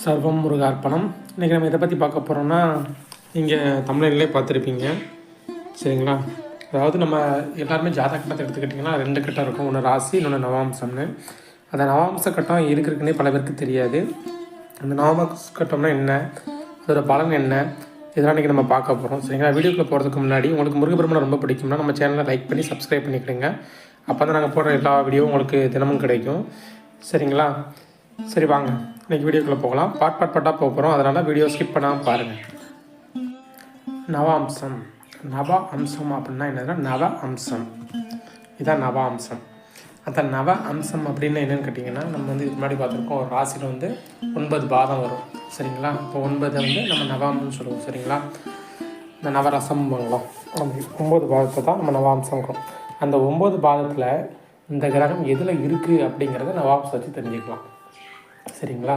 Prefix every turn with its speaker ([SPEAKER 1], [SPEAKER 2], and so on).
[SPEAKER 1] சர்வம் முருகார்ப்பணம். இன்றைக்கி நம்ம இதை பற்றி பார்க்க போகிறோம்னா, நீங்கள் தமிழ்நிலையிலே பார்த்துருப்பீங்க சரிங்களா. அதாவது நம்ம எல்லாருமே ஜாதக கட்டத்தை எடுத்துக்கிட்டிங்கன்னா 2 கட்டம் இருக்கும். ஒன்று ராசி, இன்னொன்று நவாம்சம்னு. அந்த நவாம்ச கட்டம் இருக்குன்னே பல பேருக்கு தெரியாது. அந்த நவாம்ச கட்டம்னா என்ன, அதோட பலன் என்ன, இதெல்லாம் இன்றைக்கி நம்ம பார்க்க போகிறோம் சரிங்களா. வீடியோக்குள்ளே போகிறதுக்கு முன்னாடி உங்களுக்கு முருகப்பெருமானை ரொம்ப பிடிக்கும்னா நம்ம சேனலை லைக் பண்ணி சப்ஸ்கிரைப் பண்ணிக்கிடுங்க. அப்போ தான் நாங்கள் போடுற எல்லா வீடியோவும் உங்களுக்கு தினமும் கிடைக்கும் சரிங்களா. சரி வாங்க இன்றைக்கி வீடியோக்குள்ளே போகலாம். பாட்டாக போக போகிறோம், அதனால் வீடியோ ஸ்கிப் பண்ணாமல் பாருங்கள். நவ அம்சம். நவ அம்சம் அப்படின்னா என்னதுன்னா நவ அம்சம், இதுதான் நவ அம்சம். அந்த நவ அம்சம் அப்படின்னு என்னென்னு கேட்டிங்கன்னா, நம்ம வந்து இதுக்கு முன்னாடி பார்த்துருக்கோம், ஒரு ராசியில் வந்து 9 பாதம் வரும் சரிங்களா. இப்போ 9 வந்து நம்ம நவாம்சம்னு சொல்லுவோம் சரிங்களா. இந்த நவரசம் வாங்கலாம், அந்த 9 பாதத்தை தான் நம்ம நவாம்சங்கிறோம். அந்த 9 பாதத்தில் இந்த கிரகம் எதில் இருக்குது அப்படிங்கிறத நவாம்சம் வச்சு தெரிஞ்சுக்கலாம் சரிங்களா.